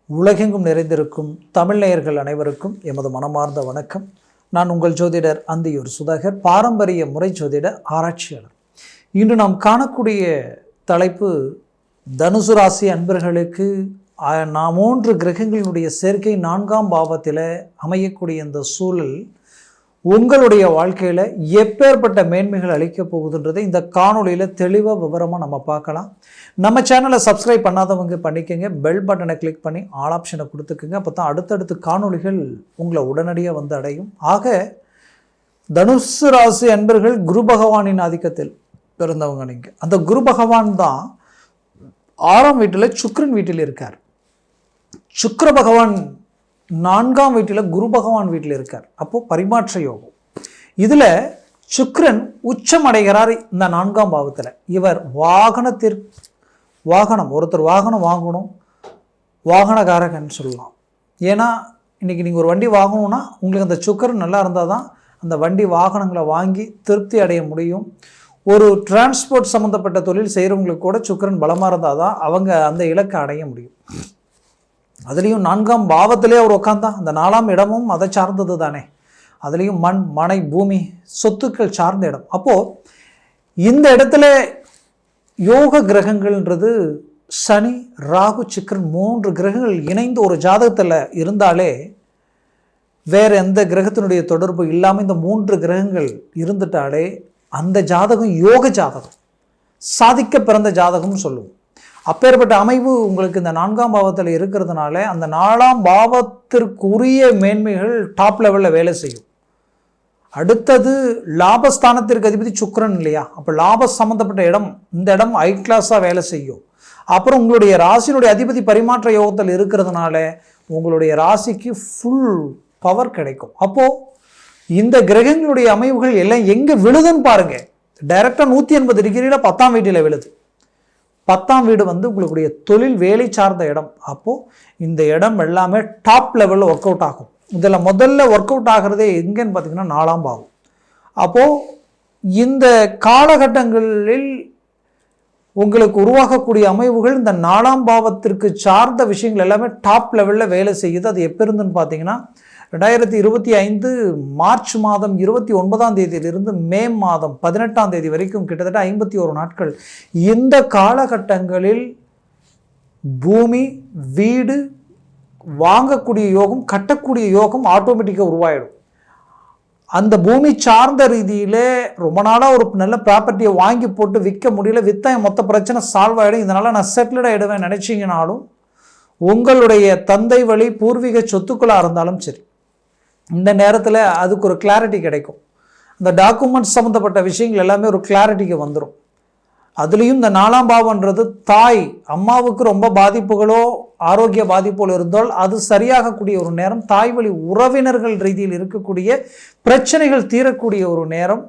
உலகெங்கும் நிறைந்திருக்கும் தமிழ் நேயர்கள் அனைவருக்கும் எமது மனமார்ந்த வணக்கம். நான் உங்கள் ஜோதிடர் அந்தியூர் சுதாகர், பாரம்பரிய முறை ஜோதிட ஆராய்ச்சியாளர். இன்று நாம் காணக்கூடிய தலைப்பு தனுசு ராசி அன்பர்களுக்கு 3 கிரகங்களினுடைய சேர்க்கை 4ஆம் பாவத்தில் அமையக்கூடிய இந்த சூழல் உங்களுடைய வாழ்க்கையில் எப்பேற்பட்ட மேன்மைகள் அளிக்கப் போகுதுன்றதை இந்த காணொலியில் தெளிவாக விவரமாக நம்ம பார்க்கலாம். நம்ம சேனலை சப்ஸ்கிரைப் பண்ணாதவங்க பண்ணிக்கோங்க, பெல் பட்டனை கிளிக் பண்ணி ஆல் ஆப்ஷனை கொடுத்துக்குங்க. அப்போ தான் அடுத்தடுத்து காணொலிகள் உங்களை உடனடியாக வந்து அடையும். ஆக தனுசு ராசி அன்பர்கள் குரு பகவானின் ஆதிக்கத்தில் பிறந்தவங்க. நீங்கள் அந்த குரு பகவான் தான் 6ஆம் வீட்டில் சுக்கிரன் வீட்டில் இருக்கார். சுக்கிர பகவான் 4ஆம் வீட்டில் குரு பகவான் வீட்டில் இருக்கார். அப்போது பரிமாற்ற யோகம். இதில் சுக்கிரன் உச்சம் அடைகிறார் இந்த 4ஆம் பாவத்தில். இவர் ஒருத்தர் வாகனம் வாங்கணும், வாகனக்காரகன்னு சொல்லலாம். ஏன்னா இன்றைக்கி நீங்கள் ஒரு வண்டி வாங்கணுன்னா உங்களுக்கு அந்த சுக்கிரன் நல்லா இருந்தால் தான் அந்த வண்டி வாகனங்களை வாங்கி திருப்தி அடைய முடியும். ஒரு டிரான்ஸ்போர்ட் சம்மந்தப்பட்ட தொழில் செய்கிறவங்களுக்கு கூட சுக்கிரன் பலமாக இருந்தால் தான் அவங்க அந்த இலக்கை அடைய முடியும். அதுலேயும் 4ஆம் பாவத்திலே அவர் உட்காந்தா அந்த 4ஆம் இடமும் அதை சார்ந்தது தானே. அதுலேயும் மண், மனை, பூமி, சொத்துக்கள் சார்ந்த இடம். அப்போது இந்த இடத்துல யோக கிரகங்கள்ன்றது சனி, ராகு, சுக்கிரன் 3 கிரகங்கள் இணைந்து ஒரு ஜாதகத்தில் இருந்தாலே வேறு எந்த கிரகத்தினுடைய தொடர்பு இல்லாமல் இந்த 3 கிரகங்கள் இருந்துட்டாலே அந்த ஜாதகம் யோக ஜாதகம், சாதிக்க பிறந்த ஜாதகம்னு சொல்லுவோம். அப்பேற்பட்ட அமைவு உங்களுக்கு இந்த 4ஆம் பாவத்தில் இருக்கிறதுனால அந்த 4ஆம் பாவத்திற்குரிய மேன்மைகள் டாப் லெவலில் வேலை செய்யும். அடுத்தது லாபஸ்தானத்திற்கு அதிபதி சுக்கிரன் இல்லையா, அப்போ லாப சம்மந்தப்பட்ட இடம், இந்த இடம் ஹை கிளாஸாக வேலை செய்யும். அப்புறம் உங்களுடைய ராசியினுடைய அதிபதி பரிமாற்ற யோகத்தில் இருக்கிறதுனால உங்களுடைய ராசிக்கு ஃபுல் பவர் கிடைக்கும். அப்போது இந்த கிரகங்களுடைய அமைவுகள் எல்லாம் எங்கே விழுதுன்னு பாருங்கள். டைரெக்டாக 180 டிகிரியில் 10ஆம் வீட்டில் விழுது. 10ஆம் வீடு உங்களுடைய தொழில் வேலை சார்ந்த இடம். அப்போது இந்த இடம் எல்லாமே டாப் லெவலில் ஒர்க் அவுட் ஆகும். இதில் முதல்ல ஒர்க் அவுட் ஆகிறதே எங்கேன்னு பார்த்தீங்கன்னா 4ஆம் பாவம். அப்போது இந்த காலகட்டங்களில் உங்களுக்கு உருவாகக்கூடிய அமைவுகள் இந்த 4ஆம் பாவத்திற்கு சார்ந்த விஷயங்கள் எல்லாமே டாப் லெவலில் வேலை செய்யுது. அது எப்போ இருந்துன்னு பார்த்தீங்கன்னா 2025 மார்ச் மாதம் 29ஆம் தேதியிலிருந்து மே மாதம் 18ஆம் தேதி வரைக்கும் கிட்டத்தட்ட 51 நாட்கள். இந்த காலகட்டங்களில் பூமி, வீடு வாங்கக்கூடிய யோகம், கட்டக்கூடிய யோகம் ஆட்டோமேட்டிக்காக உருவாயிடும். அந்த பூமி சார்ந்த ரீதியில் ரொம்ப நாளாக ஒரு நல்ல ப்ராப்பர்ட்டியை வாங்கி போட்டு விற்க முடியல, விற்றா மொத்த பிரச்சனை சால்வ் ஆகிடும், இதனால் நான் செட்டில்ட் ஆகிடுவேன் நினச்சிங்கனாலும் உங்களுடைய தந்தை வழி பூர்வீக சொத்துக்களாக இருந்தாலும் சரி, இந்த நேரத்தில் அதுக்கு ஒரு கிளாரிட்டி கிடைக்கும். இந்த டாக்குமெண்ட்ஸ் சம்மந்தப்பட்ட விஷயங்கள் எல்லாமே ஒரு கிளாரிட்டிக்கு வந்துடும். அதுலேயும் இந்த 4ஆம் பாவம்ன்றது தாய், அம்மாவுக்கு ரொம்ப பாதிப்புகளோ ஆரோக்கிய பாதிப்புகளோ இருந்தால் அது சரியாகக்கூடிய ஒரு நேரம். தாய் வழி உறவினர்கள் ரீதியில் இருக்கக்கூடிய பிரச்சனைகள் தீரக்கூடிய ஒரு நேரம்.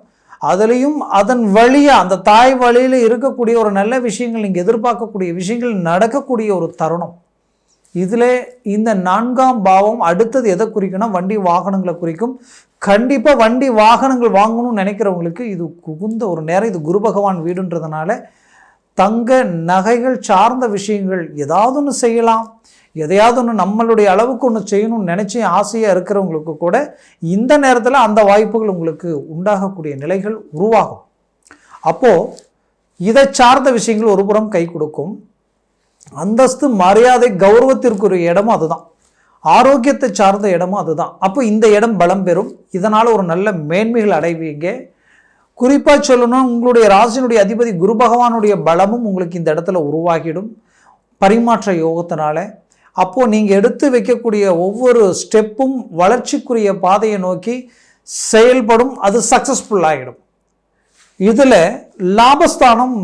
அதுலேயும் அதன் வழியாக அந்த தாய் வழியில் இருக்கக்கூடிய ஒரு நல்ல விஷயங்கள், நீங்கள் எதிர்பார்க்கக்கூடிய விஷயங்கள் நடக்கக்கூடிய ஒரு தருணம். இதில் இந்த 4ஆம் பாவம் அடுத்தது எதை குறிக்கும்னா வண்டி வாகனங்களை குறிக்கும். கண்டிப்பாக வண்டி வாகனங்கள் வாங்கணும்னு நினைக்கிறவங்களுக்கு இது குகுந்த ஒரு நேரம். இது குரு பகவான் வீடுன்றதுனால தங்க நகைகள் சார்ந்த விஷயங்கள் ஏதாவது ஒன்று செய்யலாம், எதையாவது ஒன்று நம்மளுடைய அளவுக்கு ஒன்று செய்யணும்னு நினச்சி ஆசையாக இருக்கிறவங்களுக்கு கூட இந்த நேரத்தில் அந்த வாய்ப்புகள் உங்களுக்கு உண்டாகக்கூடிய நிலைகள் உருவாகும். அப்போது இதை சார்ந்த விஷயங்கள் ஒரு புறம் கை கொடுக்கும். அந்தஸ்து, மரியாதை, கௌரவத்திற்குரிய இடமும் அதுதான். ஆரோக்கியத்தை சார்ந்த இடமும் அதுதான். அப்போ இந்த இடம் பலம் பெறும். இதனால் ஒரு நல்ல மேன்மைகள் அடைவீங்க. குறிப்பாக சொல்லணும், உங்களுடைய ராசியினுடைய அதிபதி குரு பகவானுடைய பலமும் உங்களுக்கு இந்த இடத்துல உருவாகிடும் பரிமாற்ற யோகத்தினால. அப்போது நீங்கள் எடுத்து வைக்கக்கூடிய ஒவ்வொரு ஸ்டெப்பும் வளர்ச்சிக்குரிய பாதையை நோக்கி செயல்படும், அது சக்ஸஸ்ஃபுல் ஆகிடும். இதில் லாபஸ்தானம்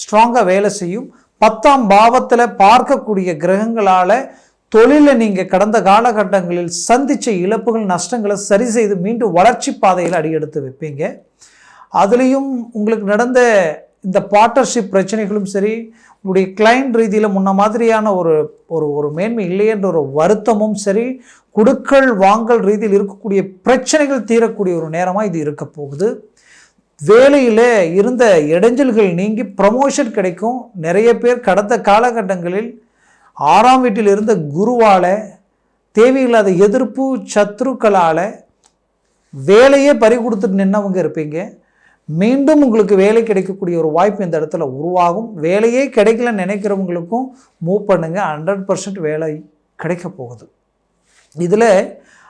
ஸ்ட்ராங்காக வேலை செய்யும். 10ஆம் பாவத்தில் பார்க்கக்கூடிய கிரகங்களால் தொழிலில் நீங்கள் கடந்த காலகட்டங்களில் சந்தித்த இழப்புகள், நஷ்டங்களை சரி செய்து மீண்டும் வளர்ச்சி பாதையில் அடியெடுத்து வைப்பீங்க. அதுலேயும் உங்களுக்கு நடந்த இந்த பார்ட்னர்ஷிப் பிரச்சனைகளும் சரி, உங்களுடைய கிளைண்ட் ரீதியில் முன்ன மாதிரியான ஒரு மேன்மை இல்லையென்ற ஒரு வருத்தமும் சரி, கொடுக்கல் வாங்கல் ரீதியில் இருக்கக்கூடிய பிரச்சனைகள் தீரக்கூடிய ஒரு நேரமாக இது இருக்க போகுது. வேலையில் இருந்த இடைஞ்சல்கள் நீங்கி ப்ரமோஷன் கிடைக்கும். நிறைய பேர் கடந்த காலகட்டங்களில் 6ஆம் வீட்டில் இருந்த குருவால் தேவையில்லாத எதிர்ப்பு சத்ருக்களால் வேலையே பறி கொடுத்துட்டு நின்னவங்க இருப்பீங்க. மீண்டும் உங்களுக்கு வேலை கிடைக்கக்கூடிய ஒரு வாய்ப்பு இந்த இடத்துல உருவாகும். வேலையே கிடைக்கலன்னு நினைக்கிறவங்களுக்கும் மூவ் பண்ணுங்கள், 100% வேலை கிடைக்க போகுது. இதில்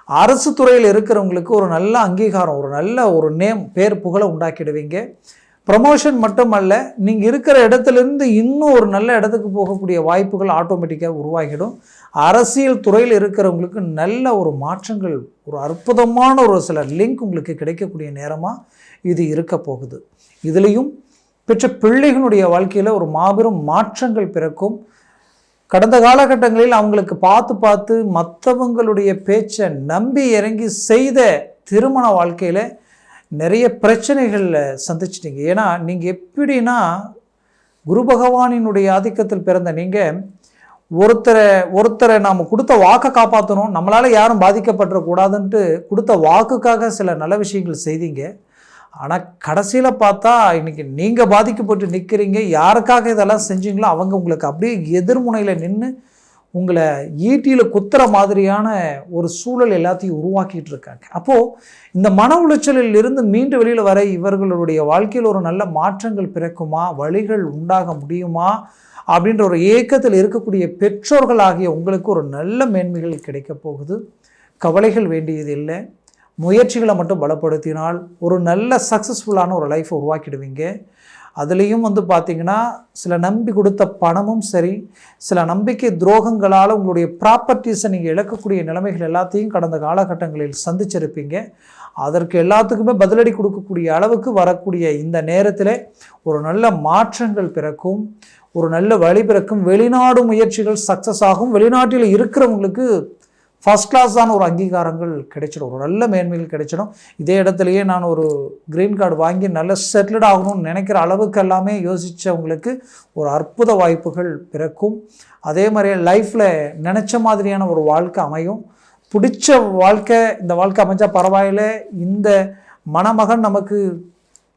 அரசு துறையில் இருக்கிறவங்களுக்கு ஒரு நல்ல அங்கீகாரம், ஒரு நல்ல ஒரு நேம், பேர் புகழை உண்டாக்கிடுவீங்க. ப்ரமோஷன் மட்டுமல்ல, நீங்கள் இருக்கிற இடத்துலேருந்து இன்னும் ஒரு நல்ல இடத்துக்கு போகக்கூடிய வாய்ப்புகள் ஆட்டோமேட்டிக்காக உருவாகிடும். அரசியல் துறையில் இருக்கிறவங்களுக்கு நல்ல ஒரு மாற்றங்கள், ஒரு அற்புதமான ஒரு சில லிங்க் உங்களுக்கு கிடைக்கக்கூடிய நேரமாக இது இருக்க போகுது. இதுலேயும் பெற்ற பிள்ளைகளுடைய வாழ்க்கையில் ஒரு மாபெரும் மாற்றங்கள் பிறக்கும். கடந்த காலகட்டங்களில் அவங்களுக்கு பார்த்து மற்றவங்களுடைய பேச்சை நம்பி இறங்கி செய்த திருமண வாழ்க்கையில் நிறைய பிரச்சனைகளில் சந்திச்சிட்டிங்க. ஏன்னா நீங்கள் எப்படின்னா குரு பகவானினுடைய ஆதிக்கத்தில் பிறந்த நீங்கள் ஒருத்தரை நாம் கொடுத்த வாக்கை காப்பாற்றணும், நம்மளால் யாரும் பாதிக்கப்பட்டுறக்கூடாதுன்ட்டு கொடுத்த வாக்குக்காக சில நல்ல விஷயங்கள் செய்தீங்க. ஆனால் கடைசியில் பார்த்தா இன்றைக்கி நீங்கள் பாதிக்கப்பட்டு நிற்கிறீங்க. யாருக்காக இதெல்லாம் செஞ்சீங்களோ அவங்க உங்களுக்கு அப்படியே எதிர்முனையில் நின்று உங்களை ஈட்டியில் குத்துற மாதிரியான ஒரு சூழல் எல்லாத்தையும் உருவாக்கிட்டு இருக்காங்க. அப்போது இந்த மன உளைச்சலில் இருந்து மீண்டு வெளியில் வர இவர்களுடைய வாழ்க்கையில் ஒரு நல்ல மாற்றங்கள் பிறக்குமா, வழிகள் உண்டாக முடியுமா அப்படின்ற ஒரு ஏக்கத்தில் இருக்கக்கூடிய பெற்றோர்கள் ஆகிய உங்களுக்கு ஒரு நல்ல மேன்மைகள் கிடைக்க போகுது. கவலைகள் வேண்டியது இல்லை. முயற்சிகளை மட்டும் பலப்படுத்தினால் ஒரு நல்ல சக்ஸஸ்ஃபுல்லான ஒரு லைஃப்பை உருவாக்கிடுவீங்க. அதுலேயும் பார்த்திங்கன்னா சில நம்பி கொடுத்த பணமும் சரி, சில நம்பிக்கை துரோகங்களால் உங்களுடைய ப்ராப்பர்ட்டிஸை நீங்கள் இழக்கக்கூடிய நிலைமைகள் எல்லாத்தையும் கடந்த காலகட்டங்களில் சந்திச்சிருப்பீங்க. அதற்கு எல்லாத்துக்குமே பதிலடி கொடுக்கக்கூடிய அளவுக்கு வரக்கூடிய இந்த நேரத்தில் ஒரு நல்ல மாற்றங்கள் பிறக்கும், ஒரு நல்ல வழி பிறக்கும். வெளிநாடு முயற்சிகள் சக்ஸஸ் ஆகும். வெளிநாட்டில் இருக்கிறவங்களுக்கு ஃபஸ்ட் கிளாஸான ஒரு அங்கீகாரங்கள் கிடைச்சிடும், ஒரு நல்ல மேன்மைகள் கிடைச்சிடும். இதே இடத்துலையே நான் ஒரு க்ரீன் கார்டு வாங்கி நல்ல செட்டில்ட் ஆகணும்னு நினைக்கிற அளவுக்கு எல்லாமே யோசித்தவங்களுக்கு ஒரு அற்புத வாய்ப்புகள் பிறக்கும். அதே மாதிரி லைஃப்பில் நினச்ச மாதிரியான ஒரு வாழ்க்கை அமையும். பிடிச்ச வாழ்க்கை, இந்த வாழ்க்கை அமைஞ்சால் பரவாயில்லை, இந்த மணமகன் நமக்கு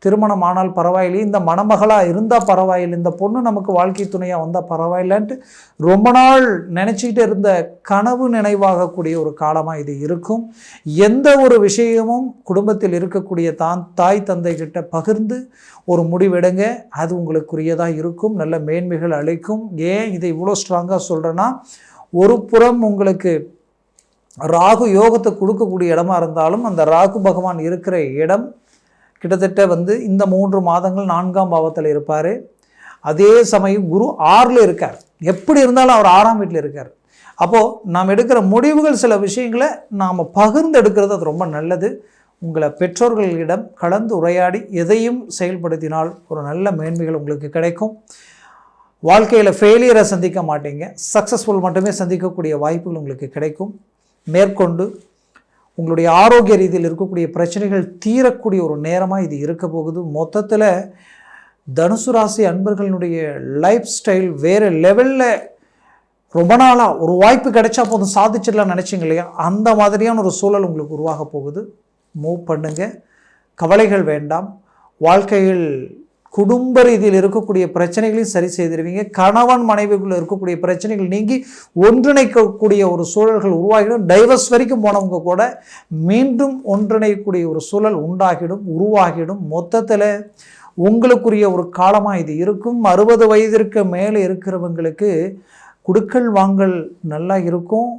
திருமணம் ஆனால் பரவாயில்லை, இந்த மணமகளாக இருந்தால் பரவாயில்லை, இந்த பொண்ணு நமக்கு வாழ்க்கை துணையாக வந்தால் பரவாயில்லைன்ட்டு ரொம்ப நாள் நினச்சிக்கிட்டு இருந்த கனவு நினைவாகக்கூடிய ஒரு காலமாக இது இருக்கும். எந்த ஒரு விஷயமும் குடும்பத்தில் இருக்கக்கூடிய தாய் தந்தை கிட்ட பகிர்ந்து ஒரு முடிவெடுங்க, அது உங்களுக்குரியதாக இருக்கும், நல்ல மேன்மைகள் அளிக்கும். ஏன் இதை இவ்வளோ ஸ்ட்ராங்காக சொல்கிறேன்னா, ஒரு புறம் உங்களுக்கு ராகு யோகத்தை கொடுக்கக்கூடிய இடமா இருந்தாலும் அந்த ராகு பகவான் இருக்கிற இடம் கிட்டத்தட்ட இந்த 3 மாதங்கள் 4ஆம் பாவத்தில் இருப்பார். அதே சமயம் குரு 6ல் இருக்கார். எப்படி இருந்தாலும் அவர் 6ஆம் வீட்டில் இருக்கார். அப்போது நாம் எடுக்கிற முடிவுகள், சில விஷயங்களை நாம் பகிர்ந்து எடுக்கிறது அது ரொம்ப நல்லது. உங்களை பெற்றோர்களிடம் கலந்து உரையாடி எதையும் செயல்படுத்தினால் ஒரு நல்ல மேன்மைகள் உங்களுக்கு கிடைக்கும். வாழ்க்கையில் ஃபெயிலியரை சந்திக்க மாட்டீங்க, சக்ஸஸ்ஃபுல் மட்டுமே சந்திக்கக்கூடிய வாய்ப்புகள் உங்களுக்கு கிடைக்கும். மேற்கொண்டு உங்களுடைய ஆரோக்கிய ரீதியில் இருக்கக்கூடிய பிரச்சனைகள் தீரக்கூடிய ஒரு நேரமாக இது இருக்க போகுது. மொத்தத்தில் தனுசு ராசி அன்பர்களுடைய லைஃப் ஸ்டைல் வேறு லெவலில் ரொம்ப நாளாக ஒரு வாய்ப்பு கிடைச்சா போதும் சாதிச்சிடலாம் நினச்சிங்க இல்லையா, அந்த மாதிரியான ஒரு சூழல் உங்களுக்கு உருவாக போகுது. மூவ் பண்ணுங்கள், கவலைகள் வேண்டாம். வாழ்க்கையில் குடும்ப ரீதியில் இருக்கக்கூடிய பிரச்சனைகளையும் சரி செய்திருவீங்க. கணவன் மனைவிக்குள்ளே இருக்கக்கூடிய பிரச்சனைகள் நீங்கி ஒன்றிணைக்கக்கூடிய ஒரு சூழல்கள் உருவாகிடும். டைவர்ஸ் வரைக்கும் போனவங்க கூட மீண்டும் ஒன்றிணைக்கக்கூடிய ஒரு சூழல் உருவாகிடும். மொத்தத்தில் உங்களுக்குரிய ஒரு காலமாக இது இருக்கும். 60 வயதிற்கு மேலே இருக்கிறவங்களுக்கு குடுக்கல் வாங்கல் நல்லா இருக்கும்.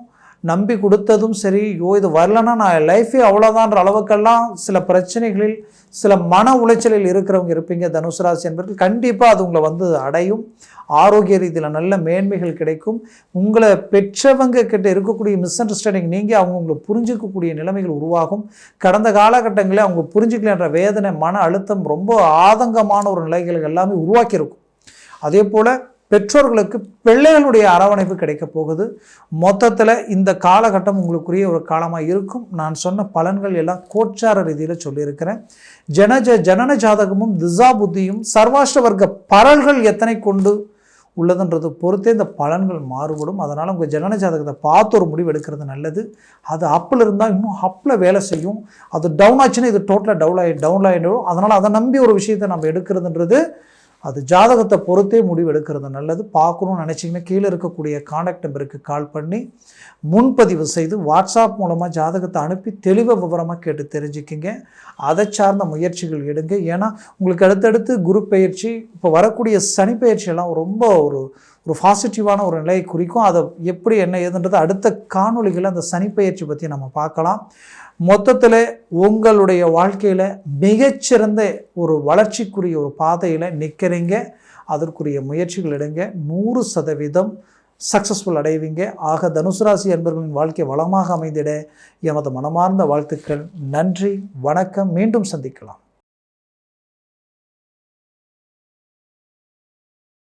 நம்பி கொடுத்ததும் சரி, இது வரலன்னா நான் லைஃபே அவ்வளோதான்ற அளவுக்கெல்லாம் சில பிரச்சனைகளில், சில மன உளைச்சலில் இருக்கிறவங்க இருப்பீங்க. தனுசு ராசி என்பவர்கள் கண்டிப்பாக அது உங்களை அடையும். ஆரோக்கிய ரீதியில் நல்ல மேன்மைகள் கிடைக்கும். உங்களை பெற்றவங்க கிட்ட இருக்கக்கூடிய மிஸ் அண்டர்ஸ்டாண்டிங் நீங்கள் உங்களை புரிஞ்சிக்கக்கூடிய நிலைமைகள் உருவாகும். கடந்த காலகட்டங்களில் அவங்க புரிஞ்சிக்கலன்ற வேதனை, மன அழுத்தம், ரொம்ப ஆதங்கமான ஒரு நிலைகள் எல்லாமே உருவாக்கியிருக்கும். அதே போல் பெற்றோர்களுக்கு பிள்ளைகளுடைய அரவணைப்பு கிடைக்க போகுது. மொத்தத்தில் இந்த காலகட்டம் உங்களுக்குரிய ஒரு காலமாக இருக்கும். நான் சொன்ன பலன்கள் எல்லாம் கோச்சார ரீதியில் சொல்லியிருக்கிறேன். ஜனன ஜாதகமும் திசா புத்தியும் சர்வாஷ்ட வர்க்க பரல்கள் எத்தனை கொண்டு உள்ளதுன்றது பொறுத்தே இந்த பலன்கள் மாறுபடும். அதனால் உங்கள் ஜனன ஜாதகத்தை பார்த்து ஒரு முடிவு எடுக்கிறது நல்லது. அது அப்பில் இருந்தால் இன்னும் அப்பில் வேலை செய்யும். அது டவுன் ஆச்சுன்னா இது டோட்டலாக டவுன் ஆகிடும். அதனால் அதை நம்பி ஒரு விஷயத்தை நம்ம எடுக்கிறதுன்றது அது ஜாதகத்தை பொறுத்தே முடிவு எடுக்கிறது நல்லது. பார்க்கணும்னு நினச்சிங்கன்னா கீழே இருக்கக்கூடிய கான்டாக்ட் நம்பருக்கு கால் பண்ணி முன்பதிவு செய்து வாட்ஸ்அப் மூலமாக ஜாதகத்தை அனுப்பி தெளிவாக விவரமாக கேட்டு தெரிஞ்சுக்கிங்க. அதை சார்ந்த முயற்சிகள் எடுங்க. ஏன்னா உங்களுக்கு அடுத்தடுத்து குரு பயிற்சி, இப்போ வரக்கூடிய சனி பயிற்சியெல்லாம் ரொம்ப ஒரு பாசிட்டிவான ஒரு நிலையை குறிக்கும். அதை எப்படி என்ன ஏதுன்றது அடுத்த காணொளிகளில் அந்த சனி பயிற்சி பற்றி நம்ம பார்க்கலாம். மொத்தத்தில் உங்களுடைய வாழ்க்கையில் மிகச்சிறந்த ஒரு வளர்ச்சிக்குரிய ஒரு பாதையில் நிற்கிறீங்க. அதற்குரிய முயற்சிகள் எடுங்க. 100% சக்ஸஸ்ஃபுல் அடைவீங்க. ஆக தனுசு ராசி அன்பர்களின் வாழ்க்கை வளமாக அமைந்திட எமது மனமார்ந்த வாழ்த்துக்கள். நன்றி, வணக்கம். மீண்டும் சந்திக்கலாம்.